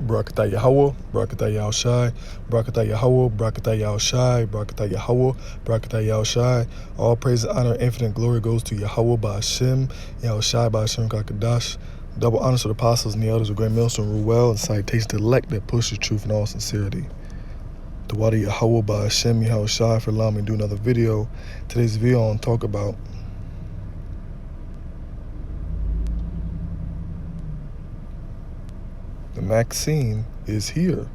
Barakatah Yahweh, Barakatah Yahushai, Barakatah Yahweh, Barakatah Yahushai, Barakatah Yahweh, Barakatah Yahushai. All praise, honor, infinite glory goes to Yahweh Ba'Hashem, Yahushai Ba'Hashem Kakadash. Double honors to the apostles and the elders of Great Millstone Ruel, and citation to the elect that pushes truth in all sincerity. The water Yahweh Ba'Hashem, Yahushai, for allowing me to do another video. Today's video I want to talk about the Maxine is here.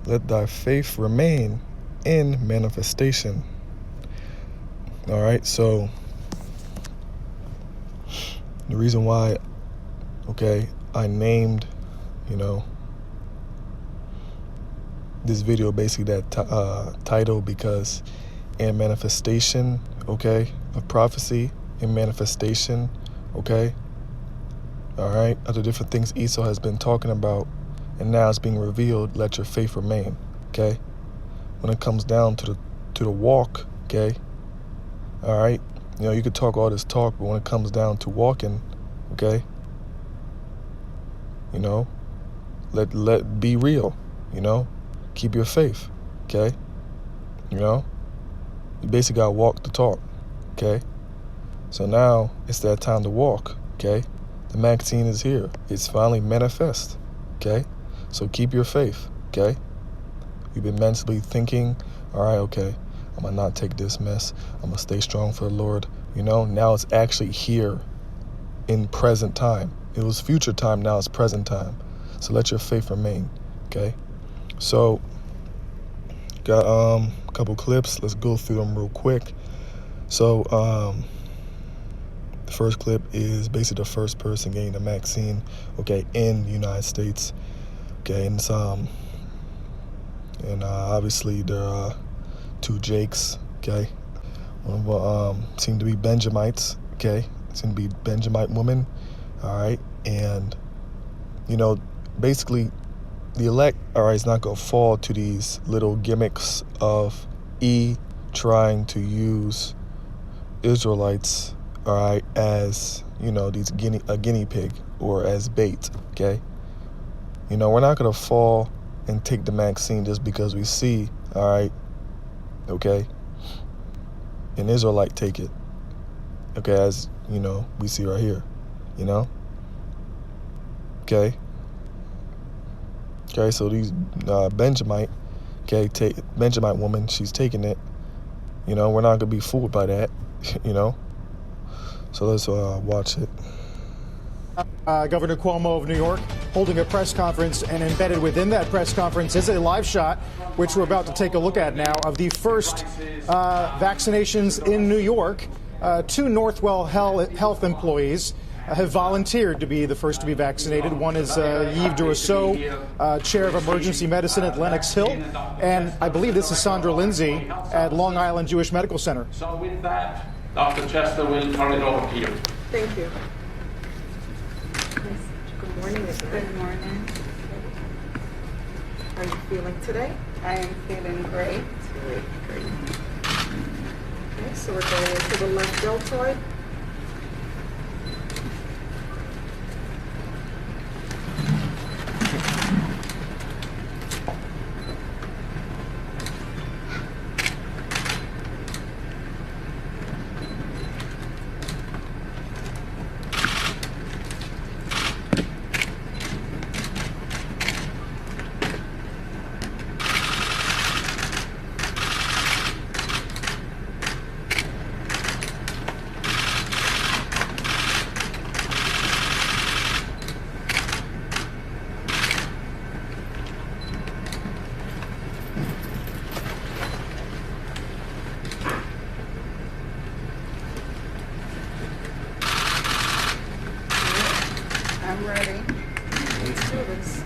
Let thy faith remain in manifestation. All right, so the reason why, I named, this video basically that title, because in manifestation, of prophecy, in manifestation, all right, other different things Esau has been talking about, and now it's being revealed. Let your faith remain. When it comes down to the walk, all right, you could talk all this talk, but when it comes down to walking, let be real, keep your faith, you basically gotta walk the talk, so now it's that time to walk, The Maxine is here. It's finally manifest, so keep your faith, You've been mentally thinking, all right, I'm gonna not take this mess. I'm gonna stay strong for the Lord. Now it's actually here in present time. It was future time, now it's present time. So let your faith remain, So, got a couple clips. Let's go through them real quick. So, the first clip is basically the first person getting the Maxine, in the United States, and it's, obviously there are two Jakes, One of them seem to be Benjamites, Seem to be Benjamite women, all right, and basically the elect, all right, is not gonna fall to these little gimmicks of trying to use Israelites, all right, as these guinea pig or as bait, We're not gonna fall and take the Maxine just because we see, all right, an Israelite take it, as we see right here, so these Benjamite, Benjamite woman, she's taking it, we're not gonna be fooled by that, so let's watch it. Governor Cuomo of New York holding a press conference, and embedded within that press conference is a live shot, which we're about to take a look at now, of the first vaccinations in New York. Two Northwell Health employees have volunteered to be the first to be vaccinated. One is Yves Durousseau, chair of emergency medicine at Lenox Hill, and I believe this is Sandra Lindsay at Long Island Jewish Medical Center. So with that, Dr. Chester will turn it over to you. Thank you. Good morning. Good morning. How are you feeling today? I am feeling great. Great. Okay, so we're going into the left deltoid. I'm ready. Let's do this.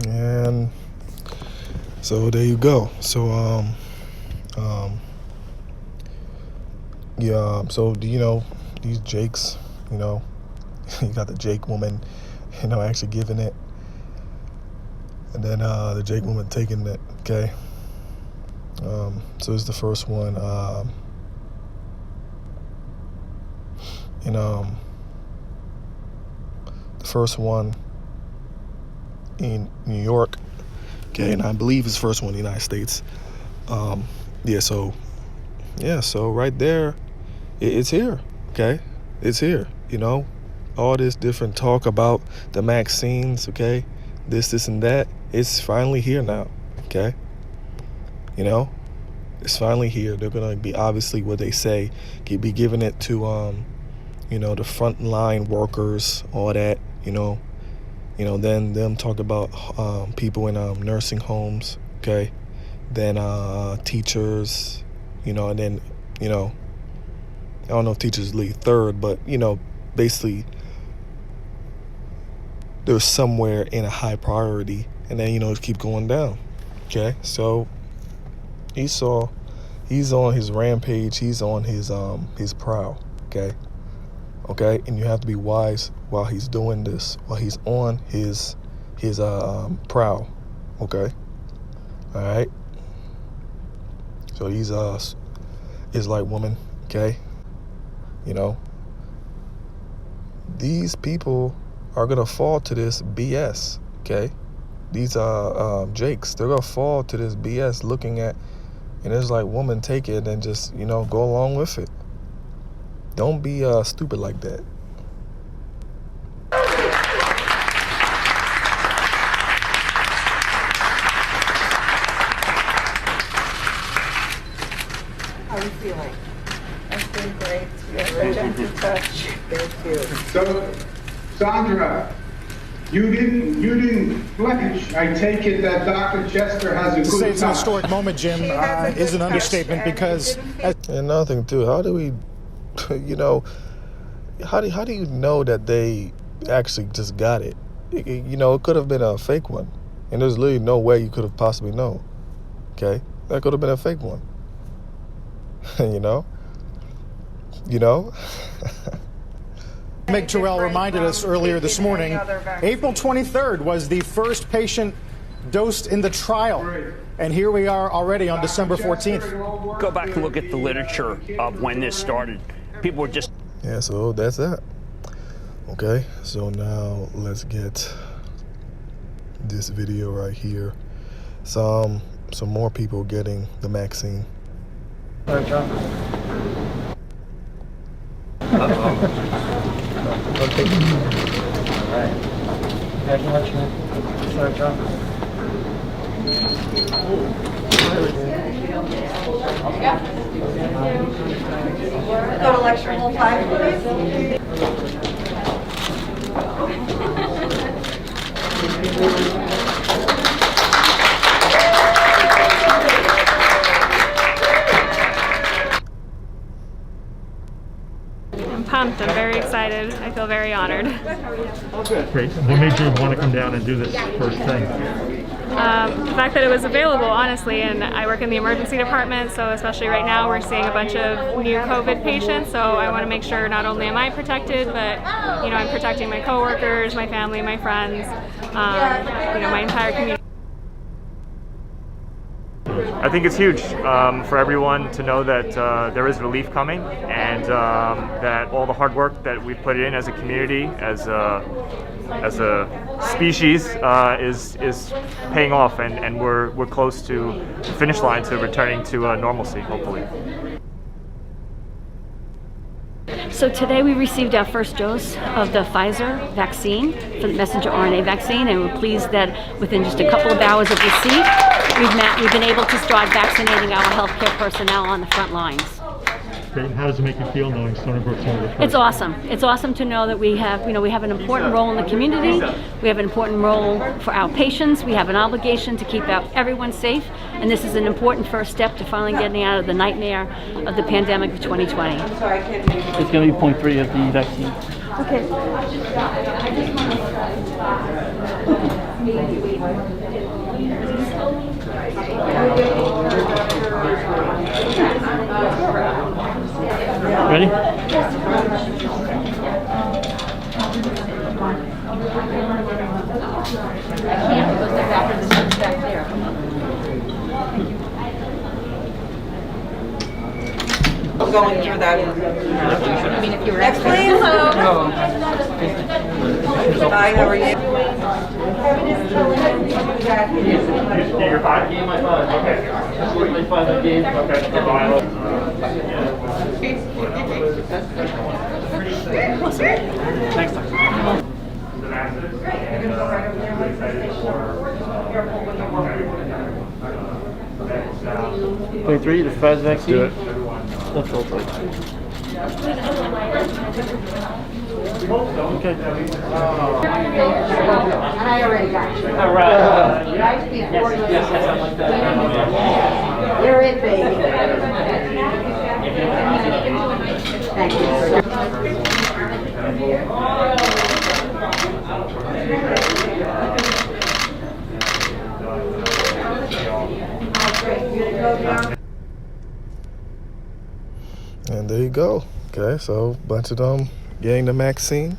And so there you go. So so these Jakes, you got the Jake woman, actually giving it. and then the Jake woman taking it. Okay. So it's the first one. The first one in New York. Okay, and I believe it's the first one in the United States. So right there, it's here. Okay, it's here. All this different talk about the vaccines. Okay, this and that. It's finally here now. Okay, it's finally here. They're gonna be, obviously, what they say, be giving it to the frontline workers, all that. Then them talk about people in nursing homes. Okay, then teachers. And then I don't know if teachers lead third, but basically they're somewhere in a high priority, and then just keep going down. Okay, so he's on his rampage. He's on his prowl. Okay, and you have to be wise while he's doing this, while he's on his prowl. Okay, all right. So these Israelite women, okay, these people are gonna fall to this BS. Okay, these Jakes, they're gonna fall to this BS, looking at an Israelite woman take it and just go along with it. Don't be stupid like that. How are you feeling? I feel great. You have a gentle touch. Thank you. So, Sandra, you didn't flinch. I take it that Dr. Chester has a To say good it's an touch. historic moment, Jim, She has a is an good touch, understatement, and because didn't feel as And another thing too, how do we, how do you know that they actually just got it? It could have been a fake one, and there's literally no way you could have possibly known. Okay, that could have been a fake one. Meg Terrell reminded us earlier this morning, April 23rd was the first patient dosed in the trial. And here we are already on December 14th. Go back and look at the literature of when this started. People were just... Yeah, so that's that. Okay, so now let's get this video right here. Some more people getting the vaccine. Go to lecture hall 5, please. I'm pumped. I'm very excited. I feel very honored. Great. What made you want to come down and do this first thing? The fact that it was available, honestly, and I work in the emergency department, so especially right now we're seeing a bunch of new COVID patients, so I want to make sure not only am I protected, but I'm protecting my coworkers, my family, my friends, my entire community. I think it's huge for everyone to know that there is relief coming, and that all the hard work that we've put in as a community, as a species, is paying off, and we're close to the finish line to returning to normalcy, hopefully. So today we received our first dose of the Pfizer vaccine, for the messenger RNA vaccine, and we're pleased that within just a couple of hours of receipt, we've been able to start vaccinating our healthcare personnel on the front lines. Great. And how does it make you feel knowing Stony Brook's one of the first? It's awesome. It's awesome to know that we have an important role in the community. We have an important role for our patients. We have an obligation to keep everyone safe, and this is an important first step to finally getting out of the nightmare of the pandemic of 2020. It's going to be point 3 of the vaccine. Okay. Ready? I can't. going through that. Next, please. Hi, how are you? You're fine? Yeah, my fine. Okay. My fine again. Next time. 23, the Pfizer vaccine. Do it. That's all right. Okay. I already got you. All right. Nice before you. You're it, baby. Thank you. And there you go. Okay, so a bunch of them getting the vaccine.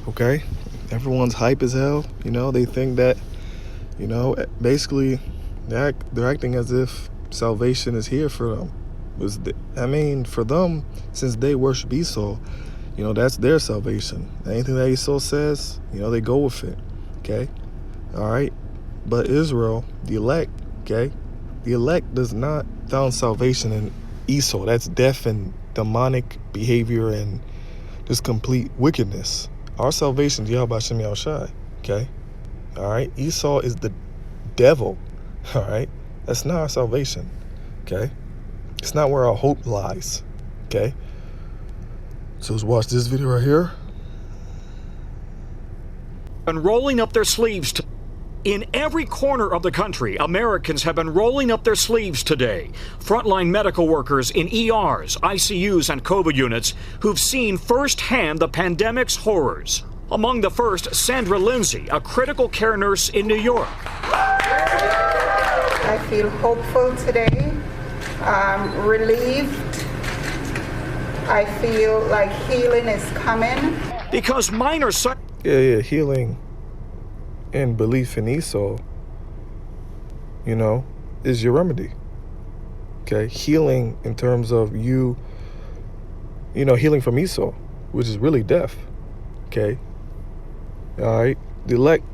Okay, everyone's hype as hell. You know, they think that, you know, basically they're acting as if salvation is here for them. I mean, for them, since they worship Esau, you know, that's their salvation. Anything that Esau says, you know, they go with it. Okay, all right. But Israel, the elect, okay, the elect does not found salvation in Esau. That's death and demonic behavior and just complete wickedness. Our salvation is Yahweh Shem Yahushai. Okay, all right. Esau is the devil. All right, that's not our salvation. Okay, it's not where our hope lies. Okay, so let's watch this video right here. And rolling up their sleeves to in every corner of the country, Americans have been rolling up their sleeves today. Frontline medical workers in ERs, ICUs, and COVID units who've seen firsthand the pandemic's horrors. Among the first, Sandra Lindsay, a critical care nurse in New York. I feel hopeful today, relieved. I feel like healing is coming. Because minor healing and belief in Esau, you know, is your remedy. Okay, healing in terms of you know, healing from Esau, which is really death. Okay, all right. The elect,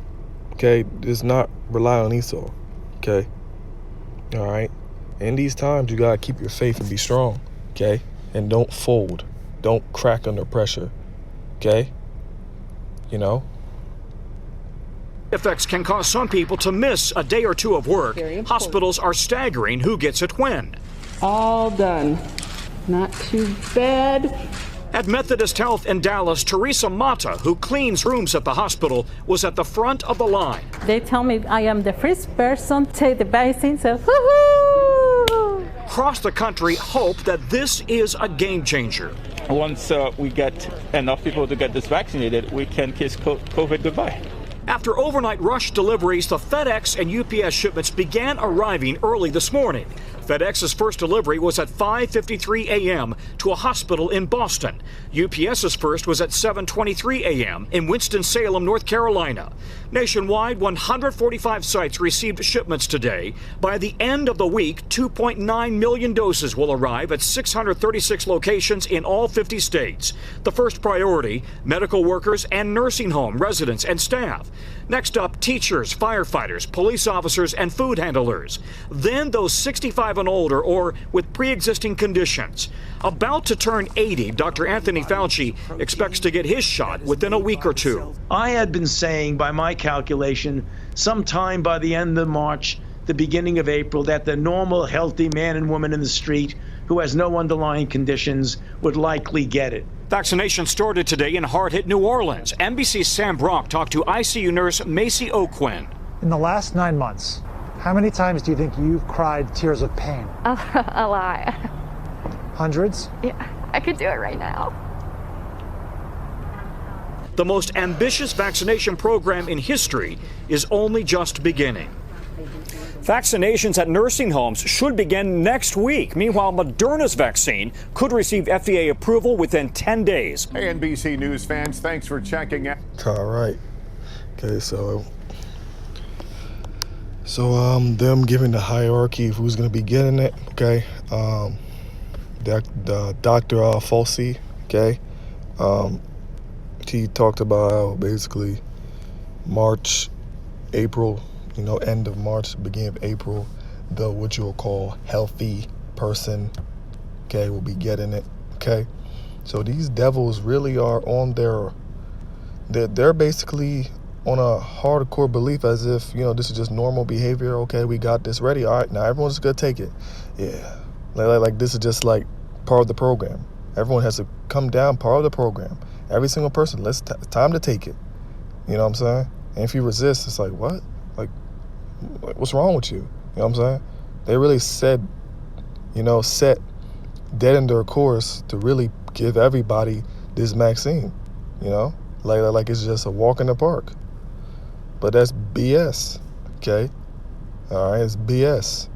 okay, does not rely on Esau. Okay, all right. In these times, you gotta keep your faith and be strong. Okay, and don't fold, don't crack under pressure. Okay, you know. Effects can cause some people to miss a day or two of work. Hospitals are staggering who gets it when. All done. Not too bad. At Methodist Health in Dallas, Teresa Mata, who cleans rooms at the hospital, was at the front of the line. They tell me I am the first person to take the vaccine, so woohoo! Across the country hope that this is a game changer. Once we get enough people to get this vaccinated, we can kiss COVID goodbye. After overnight rush deliveries, the FedEx and UPS shipments began arriving early this morning. FedEx's first delivery was at 5:53 a.m. to a hospital in Boston. UPS's first was at 7:23 a.m. in Winston-Salem, North Carolina. Nationwide, 145 sites received shipments today. By the end of the week, 2.9 million doses will arrive at 636 locations in all 50 states. The first priority, medical workers and nursing home residents and staff. Next up, teachers, firefighters, police officers, and food handlers. Then those 65 and older or with pre-existing conditions. About to turn 80, Dr. Anthony Fauci expects to get his shot within a week or two. I had been saying, by my calculation, sometime by the end of March, the beginning of April, that the normal, healthy man and woman in the street who has no underlying conditions would likely get it. Vaccination started today in hard-hit New Orleans. NBC's Sam Brock talked to ICU nurse Macy O'Quinn. In the last 9 months, how many times do you think you've cried tears of pain? A lot. Hundreds? Yeah, I could do it right now. The most ambitious vaccination program in history is only just beginning. Vaccinations at nursing homes should begin next week. Meanwhile, Moderna's vaccine could receive FDA approval within 10 days. Hey, NBC News fans, thanks for checking out. All right. Okay, so them giving the hierarchy of who's going to be getting it. Okay. Dr. Fauci, okay? He talked about how basically March, April, end of March, beginning of April, the what you'll call healthy person, okay, will be getting it, okay? So these devils really are on they're basically on a hardcore belief as if, this is just normal behavior. Okay, we got this ready. All right, now everyone's just gonna take it. Yeah, like this is just like part of the program. Everyone has to come down, part of the program. Every single person, time to take it. You know what I'm saying? And if you resist, it's like, what? Like what's wrong with you? You know what I'm saying? They really set dead in their course to really give everybody this vaccine, like it's just a walk in the park. But that's BS, okay? All right, it's BS,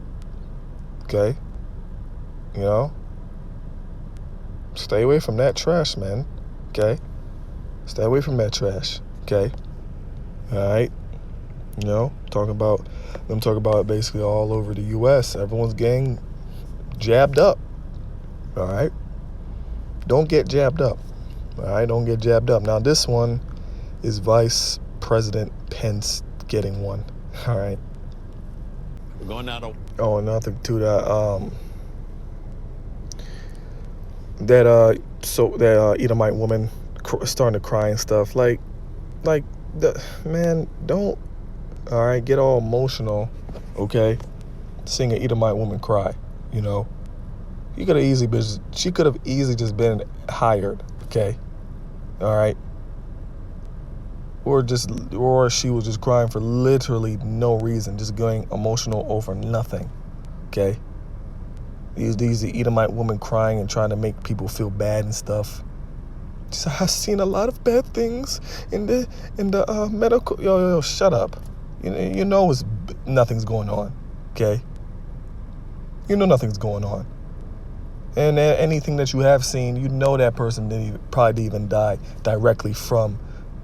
okay? Stay away from that trash, man, okay? Stay away from that trash, okay? All right? Talking about basically all over the U.S. Everyone's getting jabbed up, all right? Don't get jabbed up, all right? Don't get jabbed up. Now, this one is Vice President Pence getting one, all right? We're going now to... Oh, nothing to that, that Edomite woman starting to cry and stuff. Like, man, don't, all right, get all emotional, okay? Seeing an Edomite woman cry, she could have easily just been hired, okay? All right? Or she was just crying for literally no reason, just going emotional over nothing, okay? These Edomite women crying and trying to make people feel bad and stuff. I've seen a lot of bad things in the medical. Yo, shut up. Nothing's going on, okay? Nothing's going on. And anything that you have seen, that person probably didn't even die directly from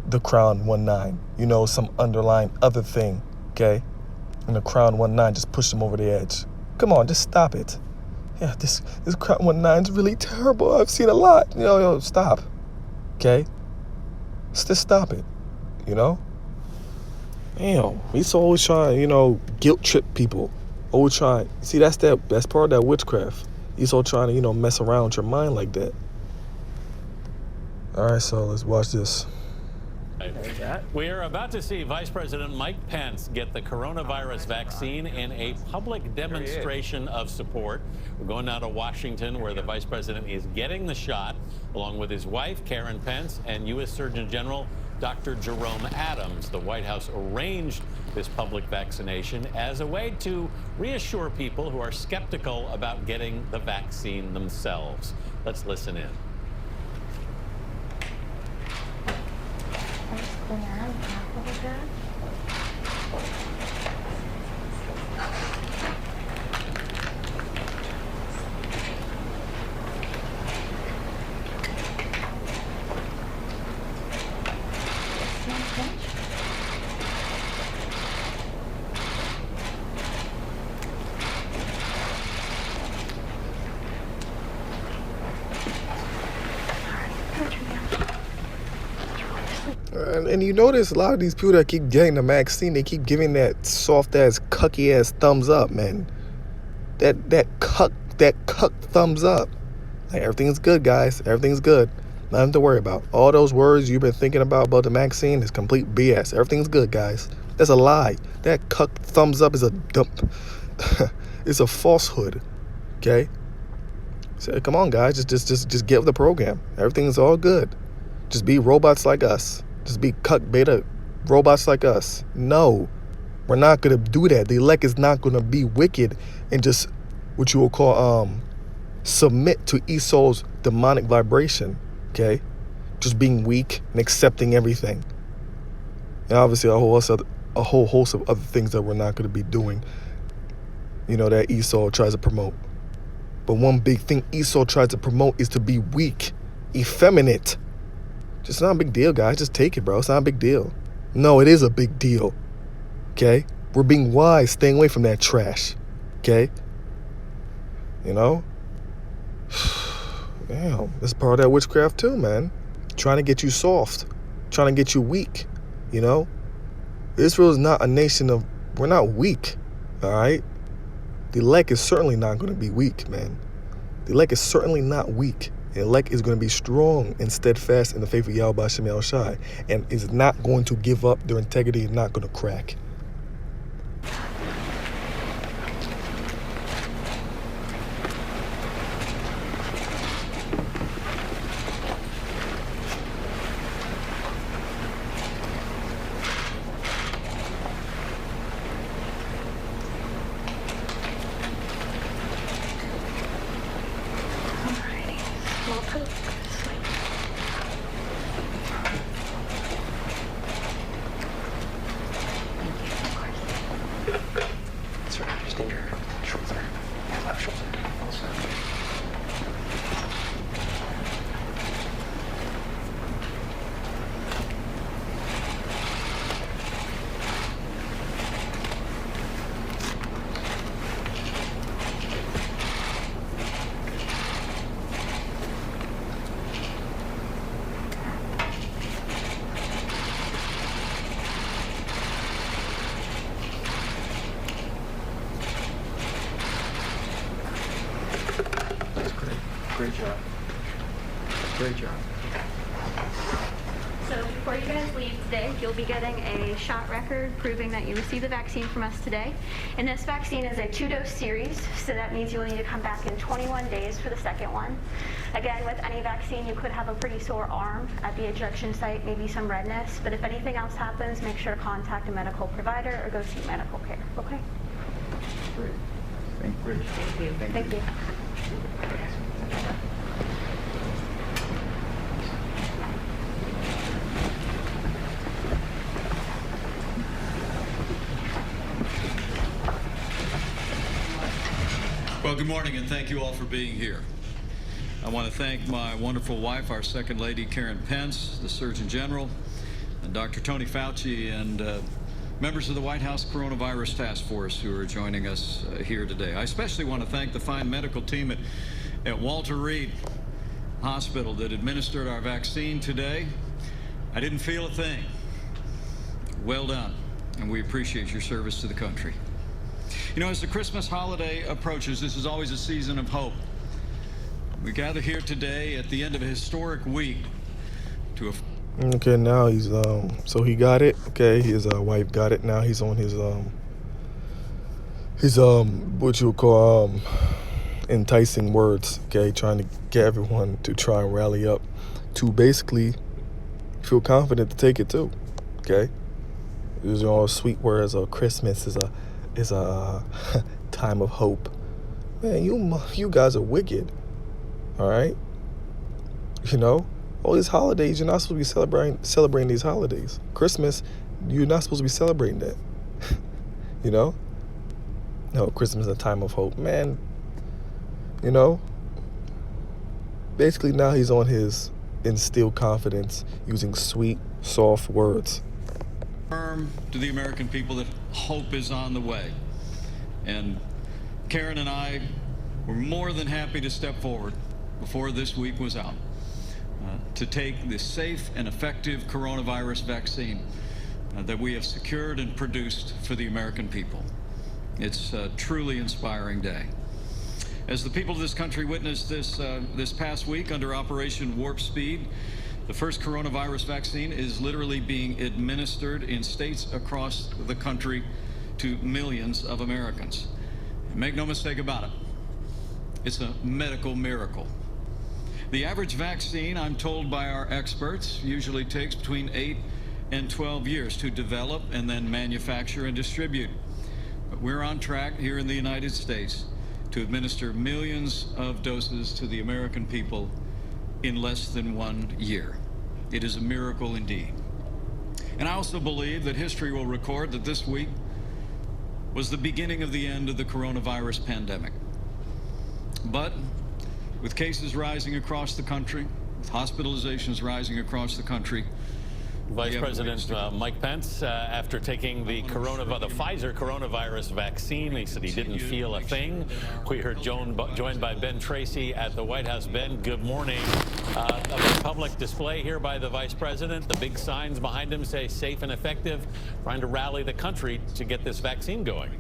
the Crown 19. Some underlying other thing, okay? And the Crown 19 just pushed them over the edge. Come on, just stop it. Yeah, this Crown 19 is really terrible. I've seen a lot. Stop, okay? Just stop it, Damn, he's always trying, guilt trip people. Always trying. See, that's part of that witchcraft. He's all trying to, mess around with your mind like that. All right, so let's watch this. We are about to see Vice President Mike Pence get the coronavirus vaccine in a public demonstration of support. We're going now to Washington, where the Vice President is getting the shot, along with his wife, Karen Pence, and U.S. Surgeon General Dr. Jerome Adams. The White House arranged this public vaccination as a way to reassure people who are skeptical about getting the vaccine themselves. Let's listen in. And you notice a lot of these people that keep getting the vaccine, they keep giving that soft-ass, cucky-ass thumbs up, man. That cuck thumbs up. Like, everything's good, guys. Everything's good. Nothing to worry about. All those words you've been thinking about the vaccine is complete BS. Everything's good, guys. That's a lie. That cuck thumbs up is a dump. It's a falsehood. Okay? So come on, guys. Just get with the program. Everything's all good. Just be robots like us. Just be cuck beta robots like us. No, we're not going to do that. The elect is not going to be wicked and just what you will call submit to Esau's demonic vibration, okay? Just being weak and accepting everything. And obviously a whole host of other things that we're not going to be doing, that Esau tries to promote. But one big thing Esau tries to promote is to be weak, effeminate. It's not a big deal, guys. Just take it, bro. It's not a big deal. No, it is a big deal. Okay? We're being wise, staying away from that trash. Okay? Damn, it's part of that witchcraft too, man. Trying to get you soft, trying to get you weak, you know? Israel is not a nation of, we're not weak, all right? The elect is certainly not going to be weak, man. The elect is certainly not weak. The elect is going to be strong and steadfast in the faith of Yahweh Hashem El Shai, and is not going to give up. Their integrity is not going to crack. Great job. Great job. So before you guys leave today, you'll be getting a shot record proving that you received the vaccine from us today. And this vaccine is a 2-dose series, so that means you'll need to come back in 21 days for the second one. Again, with any vaccine, you could have a pretty sore arm at the injection site, maybe some redness, but if anything else happens, make sure to contact a medical provider or go seek medical care, okay? Great. Thank you. Thank you. Well, good morning, and thank you all for being here. I want to thank my wonderful wife, our Second Lady, Karen Pence, the Surgeon General, and Dr. Tony Fauci, and members of the White House Coronavirus Task Force who are joining us here today. I especially want to thank the fine medical team at Walter Reed Hospital that administered our vaccine today. I didn't feel a thing. Well done, and we appreciate your service to the country. You know, as the Christmas holiday approaches, this is always a season of hope. We gather here today at the end of a historic week to... Okay, now he's, so he got it. Okay, his wife got it. Now he's on his what you would call, enticing words. Okay, trying to get everyone to try and rally up to basically feel confident to take it too. Okay, these are all sweet words. Christmas is a time of hope. Man, you guys are wicked. All right, you know. All these holidays, you're not supposed to be celebrating these holidays. Christmas, you're not supposed to be celebrating that. You know? No, Christmas is a time of hope. Man, you know? Basically, now he's on his instill confidence using sweet, soft words. Affirm to the American people that hope is on the way. And Karen and I were more than happy to step forward before this week was out. To take the safe and effective coronavirus vaccine that we have secured and produced for the American people. It's a truly inspiring day. As the people of this country witnessed this past week under Operation Warp Speed, the first coronavirus vaccine is literally being administered in states across the country to millions of Americans. And make no mistake about it, it's a medical miracle. The average vaccine, I'm told by our experts, usually takes between 8 and 12 years to develop and then manufacture and distribute. But we're on track here in the United States to administer millions of doses to the American people in less than 1 year. It is a miracle indeed. And I also believe that history will record that this week was the beginning of the end of the coronavirus pandemic. But with cases rising across the country, with hospitalizations rising across the country, Vice President Mike Pence, after taking the Pfizer coronavirus vaccine, he said he didn't feel a thing. We heard joined by Ben Tracy at the White House. Ben, good morning. A public display here by the Vice President. The big signs behind him say safe and effective, trying to rally the country to get this vaccine going.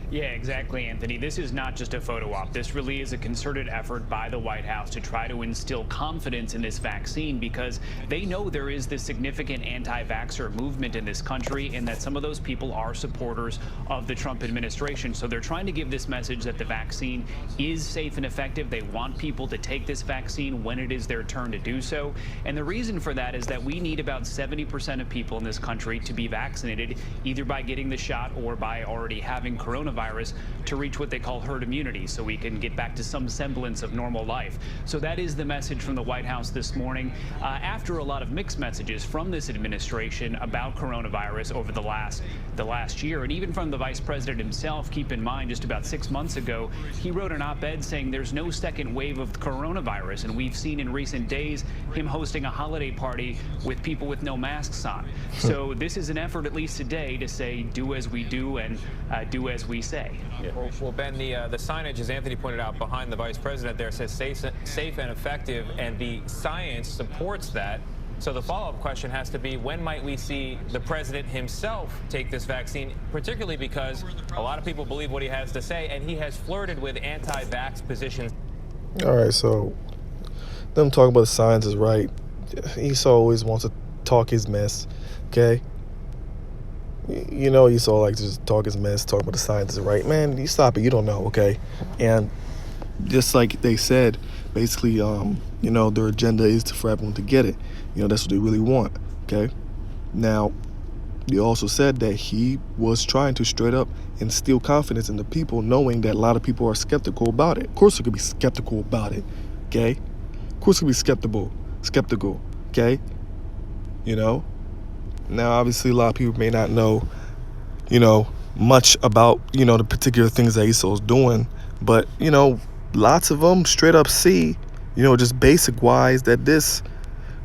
Yeah, exactly, Anthony. This is not just a photo op. This really is a concerted effort by the White House to try to instill confidence in this vaccine, because they know there is this significant anti-vaxxer movement in this country and that some of those people are supporters of the Trump administration. So they're trying to give this message that the vaccine is safe and effective. They want people to take this vaccine when it is their turn to do so. And the reason for that is that we need about 70% of people in this country to be vaccinated, either by getting the shot or by already having coronavirus, to reach what they call herd immunity, so we can get back to some semblance of normal life. So that is the message from the White House this morning, after a lot of mixed messages from this administration about coronavirus over the last year, and even from the Vice President himself. Keep in mind, just about 6 months ago, he wrote an op-ed saying there's no second wave of coronavirus, and we've seen in recent days him hosting a holiday party with people with no masks on. So this is an effort, at least today, to say do as we do and do as we say. Well, Ben, the signage, as Anthony pointed out, behind the Vice President there says safe and effective, and the science supports that. So the follow-up question has to be, when might we see the president himself take this vaccine, particularly because a lot of people believe what he has to say, and he has flirted with anti-vax positions. All right, so them talking about the science is right. Esau always wants to talk his mess, okay? You know, Esau likes to just talk his mess, talk about the science is right. Man, you stop it. You don't know, okay? And just like they said, basically, you know, their agenda is for everyone to get it. You know, that's what they really want, okay? Now, they also said that he was trying to straight up instill confidence in the people, knowing that a lot of people are skeptical about it. Of course, they could be skeptical about it, okay? Of course, they could be skeptical, okay? You know? Now, obviously, a lot of people may not know, you know, much about, you know, the particular things that Esau's doing. But, you know, lots of them straight up see, you know, just basic wise that this,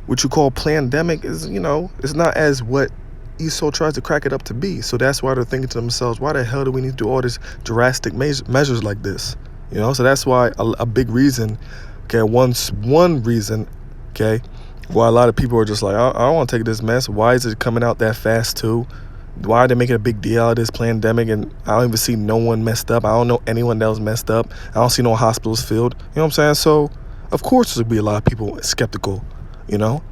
what you call pandemic is, you know, it's not as what Esau tries to crack it up to be. So that's why they're thinking to themselves, why the hell do we need to do all these drastic measures like this? You know, so that's why a big reason, okay, one reason, okay, why a lot of people are just like, I don't want to take this mess. Why is it coming out that fast too? Why are they making a big deal out of this pandemic? And I don't even see no one messed up. I don't know anyone that was messed up. I don't see no hospitals filled. You know what I'm saying? So, of course, there'll be a lot of people skeptical, you know?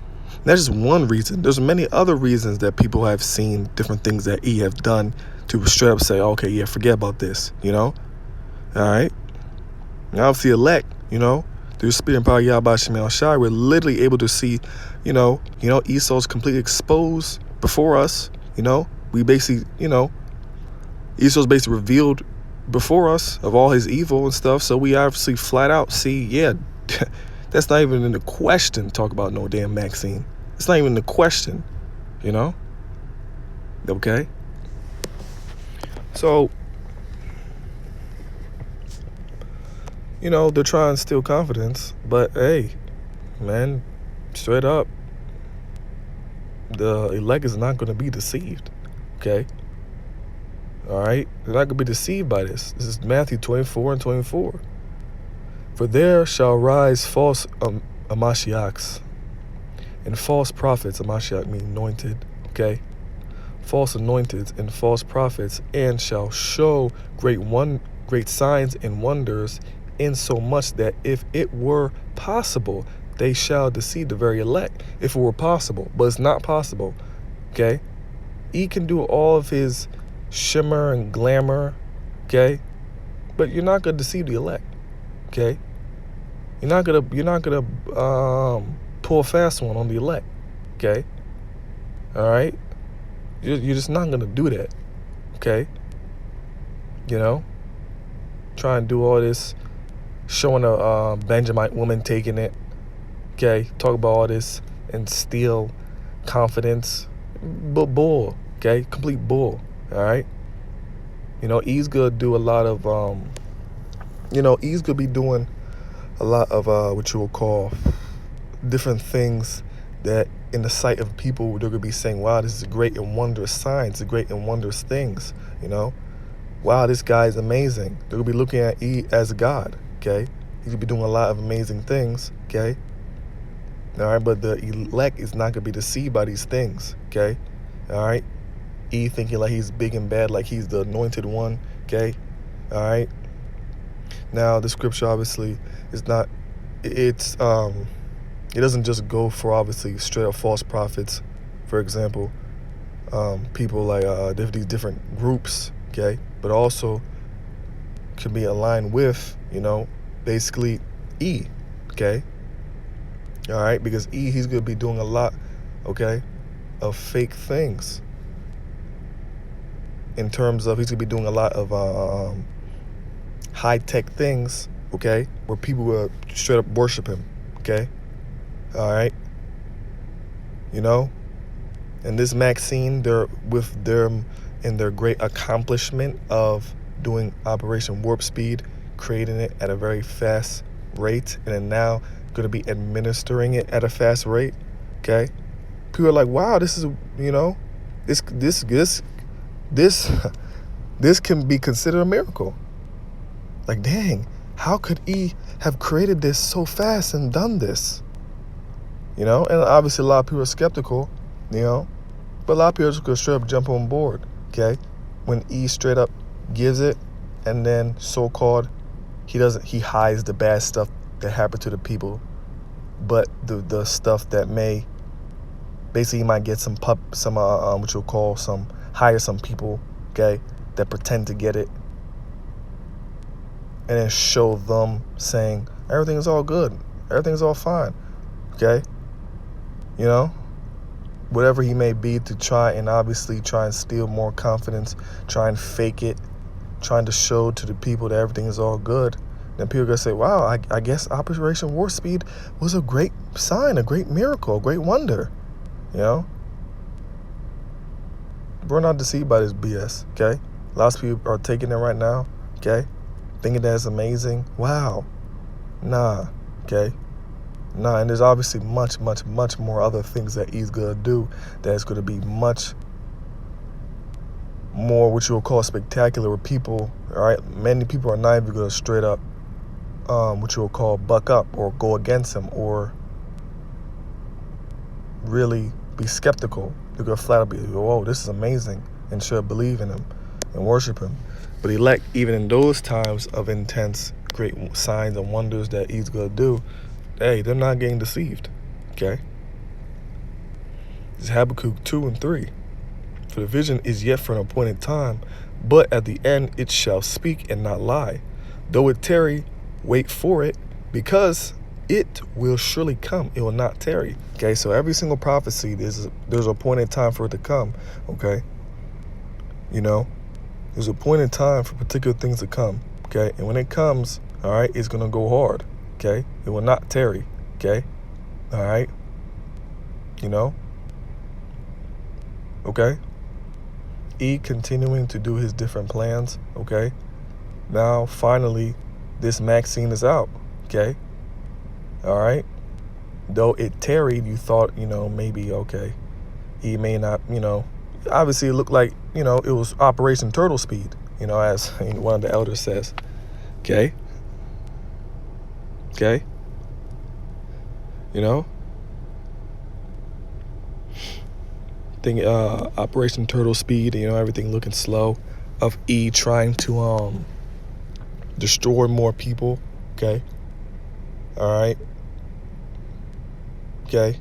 That's just one reason. There's many other reasons that people have seen different things that he have done to straight up say, okay, yeah, forget about this, you know? All right? Now, obviously, elect, you know? Through the spirit and power of Yahweh Shemel Shai, we're literally able to see, you know, Esau's completely exposed before us, you know. We basically, you know, Esau's basically revealed before us of all his evil and stuff. So we obviously flat out see, yeah, that's not even in the question to talk about no damn vaccine. It's not even in the question, you know. Okay. So, you know, they're trying to instill confidence, but hey, man, straight up, the elect is not going to be deceived, okay? All right? They're not going to be deceived by this. This is Matthew 24 and 24. For there shall rise false Amashiachs and false prophets. Amashiach means anointed, okay? False anointeds and false prophets, and shall show great signs and wonders, insomuch that if it were possible, they shall deceive the very elect. If it were possible, but it's not possible, okay? He can do all of his shimmer and glamour, okay? But you're not gonna deceive the elect, okay? You're not gonna pull a fast one on the elect, okay? All right? You're just not gonna do that, okay? You know, try and do all this, showing a Benjamite woman taking it, okay? Talk about all this and steal confidence, but bull, okay? Complete bull, all right? You know, he's gonna do a lot of, he's gonna be doing a lot of what you will call different things that in the sight of people, they're going to be saying, wow, this is a great and wondrous sign. It's a great and wondrous things, you know. Wow, this guy is amazing. They're going to be looking at E as a God, okay. He's going to be doing a lot of amazing things, okay. All right, but the elect is not going to be deceived by these things, okay. All right. E thinking like he's big and bad, like he's the anointed one, okay. All right. Now, the scripture obviously is not, it doesn't just go for obviously straight up false prophets, for example, people like these different groups, okay, but also can be aligned with, you know, basically E, okay, all right, because E, he's going to be doing a lot, okay, of fake things in terms of he's going to be doing a lot of high-tech things, okay, where people will straight up worship him, okay. All right, you know, and this Maxine, they're with them in their great accomplishment of doing Operation Warp Speed, creating it at a very fast rate, and then now going to be administering it at a fast rate. Okay, people are like, wow, this is, you know, this can be considered a miracle. Like, dang, how could E have created this so fast and done this? You know, and obviously a lot of people are skeptical, you know, but a lot of people just go straight up jump on board, okay? When E straight up gives it, and then so-called, he hides the bad stuff that happened to the people, but the stuff that may, basically he might get what you'll call hire some people, okay, that pretend to get it, and then show them saying, everything is all good, everything's all fine, okay? You know, whatever he may be, to try and steal more confidence, try and fake it, trying to show to the people that everything is all good. Then people are going to say, wow, I guess Operation Warp Speed was a great sign, a great miracle, a great wonder, you know? We're not deceived by this BS, okay? Lots of people are taking it right now, okay? Thinking that it's amazing. Wow. Nah, okay? Nah, and there's obviously much, much, much more other things that he's going to do that's going to be much more what you will call spectacular, where people, all right, many people are not even going to straight up what you will call buck up or go against him or really be skeptical. They're going to flat out be, whoa, this is amazing, and should believe in him and worship him. But elect, even in those times of intense, great signs and wonders that he's going to do, hey, they're not getting deceived, okay? It's Habakkuk 2 and 3. For the vision is yet for an appointed time, but at the end it shall speak and not lie. Though it tarry, wait for it, because it will surely come. It will not tarry. Okay, so every single prophecy, there's an appointed time for it to come, okay? You know, there's an appointed time for particular things to come, okay? And when it comes, all right, it's going to go hard. Okay, it will not tarry. Okay, all right, you know. Okay, E continuing to do his different plans. Okay, now finally, this Maxine is out. Okay, all right. Though it tarried, you thought, you know, maybe okay, he may not, you know. Obviously, it looked like, you know, it was Operation Turtle Speed. You know, as one of the elders says. Okay. Okay, you know, Operation Turtle Speed, you know, everything looking slow, of E trying to destroy more people, okay, all right, okay,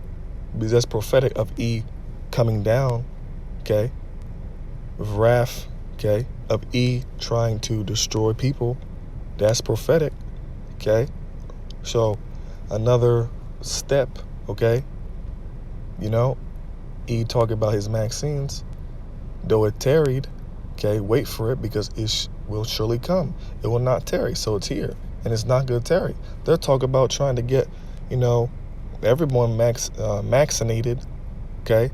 because that's prophetic of E coming down, okay, with wrath, okay, of E trying to destroy people, that's prophetic, okay. So, another step, okay, you know, E talking about his Maxines, though it tarried, okay, wait for it, because it will surely come. It will not tarry, so it's here, and it's not going to tarry. They're talking about trying to get, you know, everyone vaccinated, okay,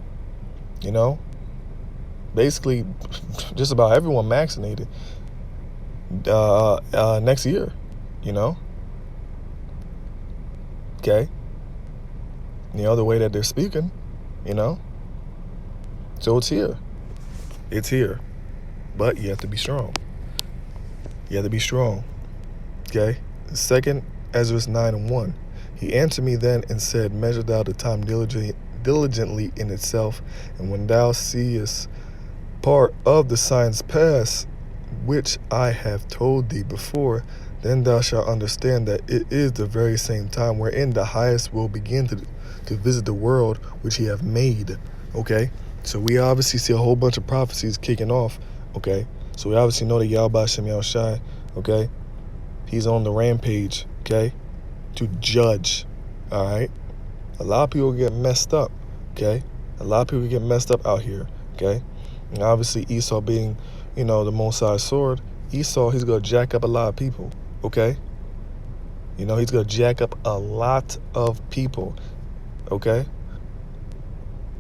you know, basically just about everyone vaccinated next year, you know. Okay, you know, the way that they're speaking, you know? So it's here. It's here. But you have to be strong. You have to be strong. Okay? 2 Ezra 9:1. He answered me then and said, measure thou the time diligently in itself, and when thou seest part of the signs pass, which I have told thee before, then thou shalt understand that it is the very same time wherein the highest will begin to visit the world which he hath made. Okay? So we obviously see a whole bunch of prophecies kicking off. Okay? So we obviously know that Yahweh Shem Yahushai, okay, he's on the rampage, okay, to judge. All right? A lot of people get messed up, okay? A lot of people get messed up out here, okay? And obviously Esau being, the Most High sword, Esau, he's going to jack up a lot of people, okay? He's going to jack up a lot of people, okay?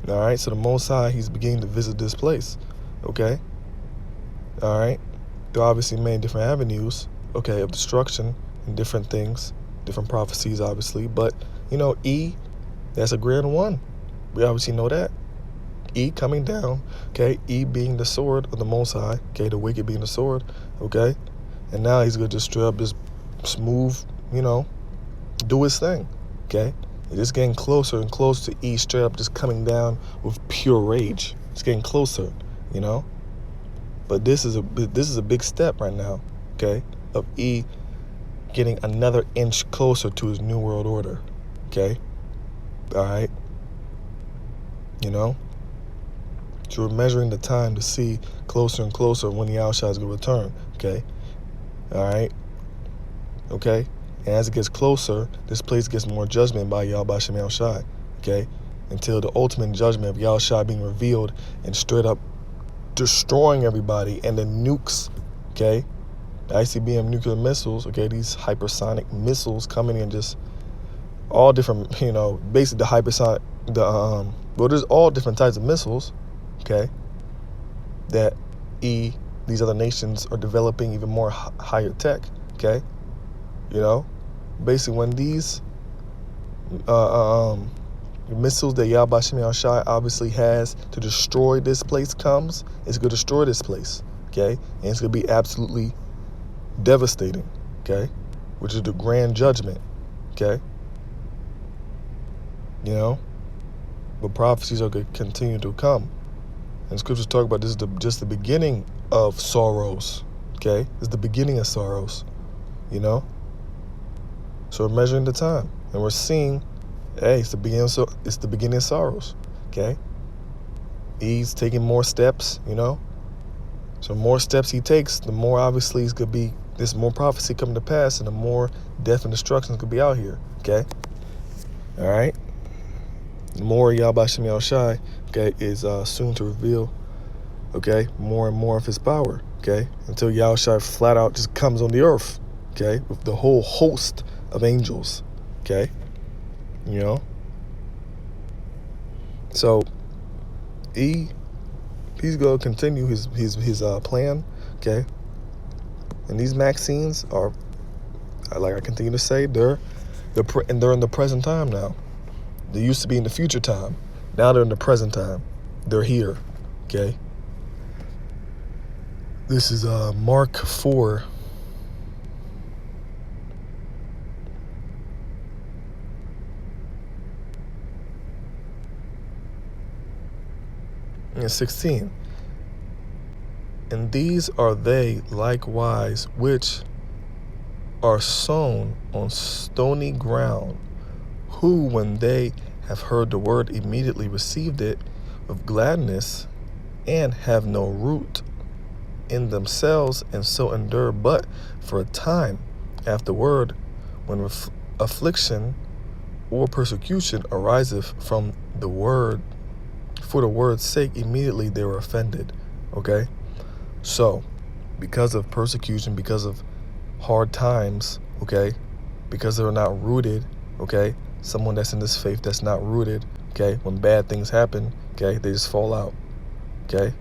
All right, so the Most High, he's beginning to visit this place, okay? All right? There are obviously many different avenues, okay, of destruction and different things, different prophecies, obviously. But, E, that's a grand one. We obviously know that. E coming down, okay? E being the sword of the Most High, okay? The wicked being the sword, okay? And now he's going to just straight up just smooth, do his thing, okay? It's just getting closer and closer to E straight up just coming down with pure rage. It's getting closer, But this is a big step right now, okay? Of E getting another inch closer to his new world order, okay? All right? So we're measuring the time to see closer and closer when the Yahushua is going to return, okay? All right? Okay? And as it gets closer, this place gets more judgment by Yahweh Shem Yahushai, okay? Until the ultimate judgment of Yahushua being revealed and straight up destroying everybody, and the nukes, okay? The ICBM nuclear missiles, okay? These hypersonic missiles coming in, just all different, basically the hypersonic, there's all different types of missiles, okay? That these other nations are developing even more higher tech, okay? Basically when these missiles that Yahweh Shem Yahushai obviously has to destroy this place comes, it's going to destroy this place, okay? And it's going to be absolutely devastating, okay? Which is the grand judgment, okay? But prophecies are going to continue to come. And scriptures talk about this is just the beginning of sorrows, okay? It's the beginning of sorrows, So we're measuring the time, and we're seeing, hey, it's the beginning of sorrows, okay? He's taking more steps, So the more steps he takes, the more obviously it's going to be, there's more prophecy coming to pass, and the more death and destruction is going to be out here, okay? All right? The more Yahweh Shem Yahushai, okay, is soon to reveal, okay, more and more of his power, okay? Until Yahushai flat out just comes on the earth, okay? With the whole host of angels, okay? So he's gonna continue his plan, okay? And these vaccines are, like I continue to say, they're in the present time now. They used to be in the future time. Now they're in the present time. They're here, okay? This is Mark 4. And 16. And these are they likewise which are sown on stony ground, who, when they have heard the word, immediately received it with gladness, and have no root in themselves, and so endure but for a time. Afterward, when affliction or persecution ariseth from the word, for the word's sake, immediately they were offended. Okay? So, because of persecution, because of hard times, okay, because they're not rooted, okay, someone that's in this faith that's not rooted, okay, when bad things happen, okay, they just fall out, okay?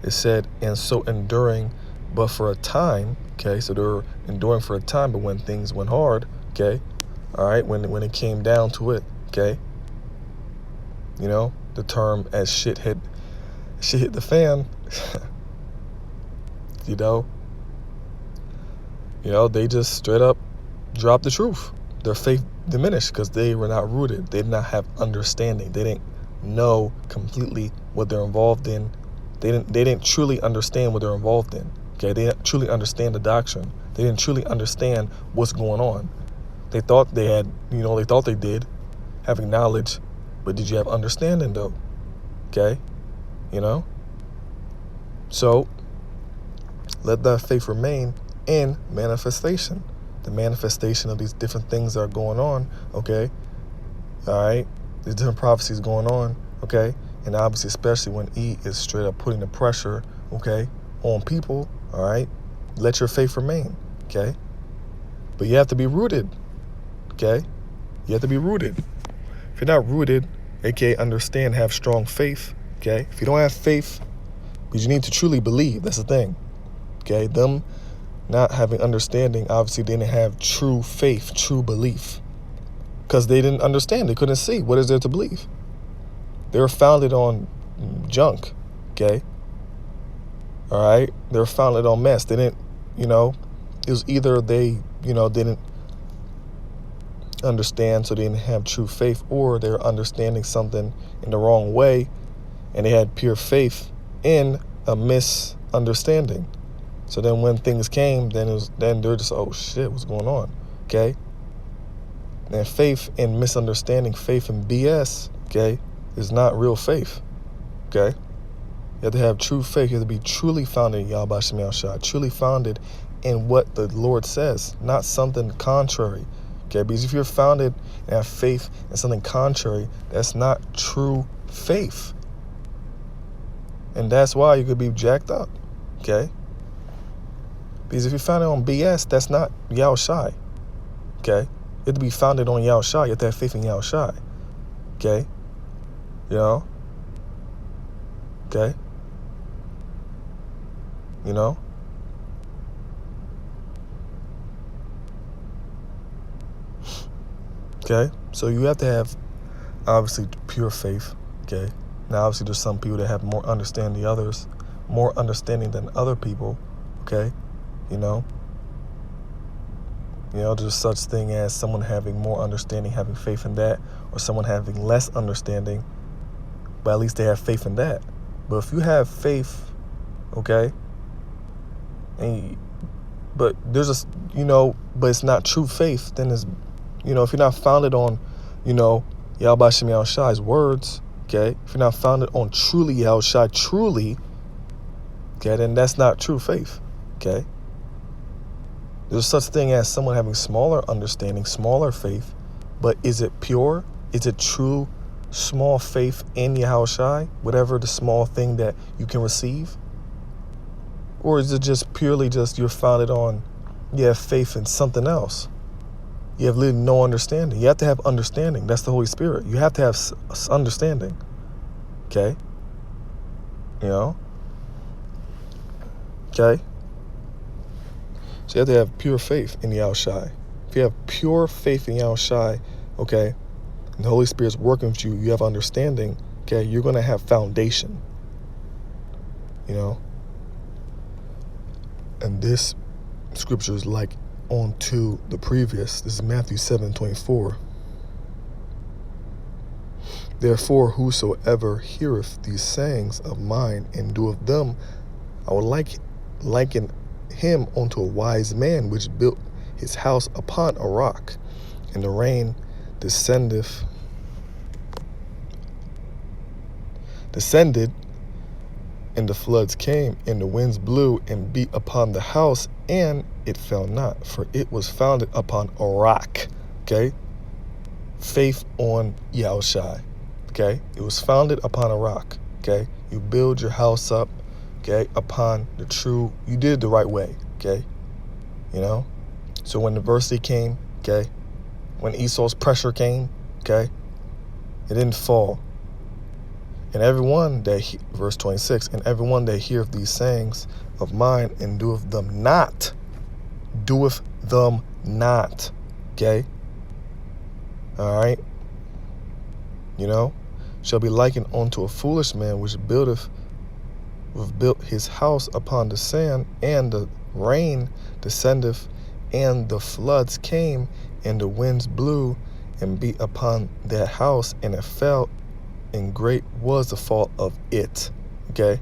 It said, and so enduring but for a time, okay, so they're enduring for a time, but when things went hard, okay, all right, when it came down to it, okay, the term as shit hit the fan, you know, they just straight up dropped the truth. Their faith diminished because they were not rooted. They did not have understanding. They didn't know completely what they're involved in. They didn't truly understand what they're involved in. Okay, they didn't truly understand the doctrine. They didn't truly understand what's going on. They thought they had, they thought they did, having knowledge, but did you have understanding though? Okay, So let that faith remain in manifestation. The manifestation of these different things that are going on, okay? All right? These different prophecies going on, okay? And obviously, especially when E is straight up putting the pressure, okay, on people, all right? Let your faith remain, okay? But you have to be rooted, okay? You have to be rooted. If you're not rooted, aka understand, have strong faith, okay? If you don't have faith, because you need to truly believe, that's the thing, okay? Them not having understanding, obviously they didn't have true faith, true belief, because they didn't understand. They couldn't see what is there to believe. They were founded on junk, okay? All right? They were founded on mess. They didn't, it was either they, didn't understand, so they didn't have true faith, or they were understanding something in the wrong way, and they had pure faith in a misunderstanding. So then when things came, then they're just, oh shit, what's going on? Okay? And faith in misunderstanding, faith in BS, okay, is not real faith. Okay? You have to have true faith. You have to be truly founded in Yahweh Shem Yahushua, truly founded in what the Lord says, not something contrary. Okay? Because if you're founded and have faith in something contrary, that's not true faith. And that's why you could be jacked up. Okay? Because if you're founded on BS, that's not Yahushua. Okay? You have to be founded on Yahushua. You have to have faith in Yahushua. Okay? Okay? Okay? So you have to have, obviously, pure faith. Okay? Now, obviously, there's some people that have more understanding than others, more understanding than other people. Okay? There's such thing as someone having more understanding, having faith in that, or someone having less understanding, but at least they have faith in that. But if you have faith, okay, but there's a, but it's not true faith, then it's, if you're not founded on, Yahweh Shem Yahushua's words, okay, if you're not founded on truly Yahushua, truly, okay, then that's not true faith, okay. There's such thing as someone having smaller understanding, smaller faith, but is it pure? Is it true, small faith in Yahushua, whatever the small thing that you can receive? Or is it just purely just you're founded on, you have faith in something else? You have literally no understanding. You have to have understanding. That's the Holy Spirit. You have to have understanding. Okay? Okay? So you have to have pure faith in Yahushua. If you have pure faith in Yahushua, okay, and the Holy Spirit's working with you, you have understanding, okay, you're going to have foundation. And this scripture is like on to the previous. This is Matthew 7:24. Therefore, whosoever heareth these sayings of mine and doeth them, I will liken him unto a wise man which built his house upon a rock, and the rain descended, and the floods came, and the winds blew and beat upon the house, and it fell not, for it was founded upon a rock. Okay? Faith on Yahushua. Okay? It was founded upon a rock. Okay? You build your house up, okay, upon the true, you did it the right way. Okay? So when adversity came, okay, when Esau's pressure came, okay, it didn't fall. And everyone that, verse 26, and everyone that heareth these sayings of mine and doeth them not, okay? All right? shall be likened unto a foolish man which built his house upon the sand, and the rain descendeth, and the floods came, and the winds blew and beat upon that house, and it fell, and great was the fault of it. Okay?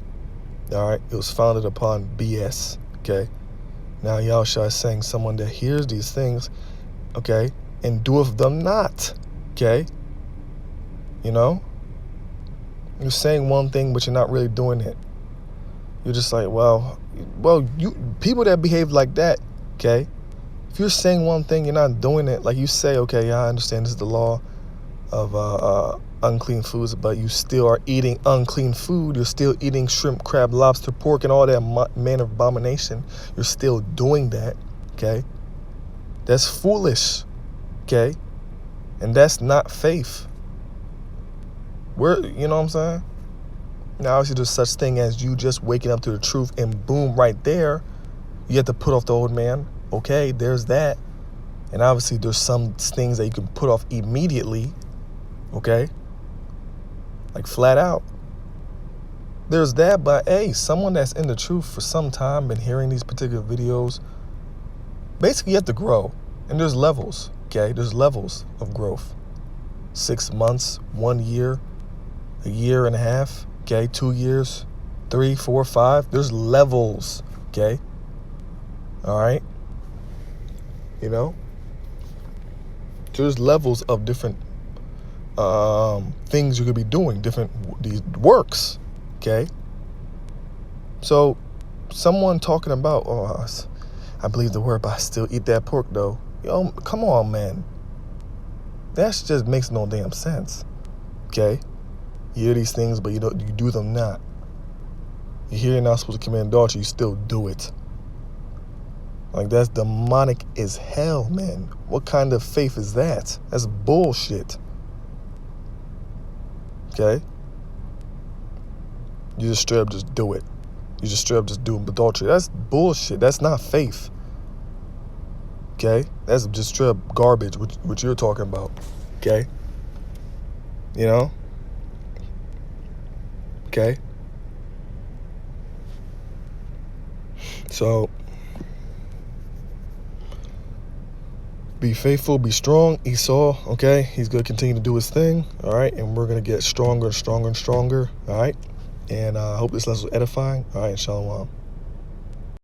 All right? It was founded upon BS. Okay? Now Yahushua is saying someone that hears these things, okay, and doeth them not. Okay? You know? You're saying one thing, but you're not really doing it. You're just like, well, you people that behave like that, okay? If you're saying one thing, you're not doing it. Like you say, okay, yeah, I understand this is the law of unclean foods, but you still are eating unclean food. You're still eating shrimp, crab, lobster, pork, and all that manner of abomination. You're still doing that, okay? That's foolish, okay? And that's not faith. You know what I'm saying? Now, obviously, there's such thing as you just waking up to the truth, and boom, right there, you have to put off the old man. Okay, there's that. And obviously, there's some things that you can put off immediately. Okay? Like flat out. There's that, but hey, someone that's in the truth for some time, been hearing these particular videos, basically you have to grow. And there's levels, okay? There's levels of growth. 6 months, 1 year, a year and a half, okay? 2 years, 3, 4, 5. There's levels, okay? All right? You know? There's levels of different things you could be doing, these works, okay? So someone talking about, oh, I believe the word, but I still eat that pork though. Yo, come on, man. That just makes no damn sense, okay? You hear these things, but you do them not. You hear you're not supposed to commit adultery, you still do it. Like, that's demonic as hell, man. What kind of faith is that? That's bullshit. Okay? You just straight up just do it. You just straight up just do adultery. That's bullshit. That's not faith. Okay? That's just straight up garbage, what you're talking about. Okay? You know? Okay? So, be faithful, be strong. Esau, okay? He's going to continue to do his thing, all right? And we're going to get stronger and stronger and stronger, all right? And I hope this lesson was edifying. All right, shalom.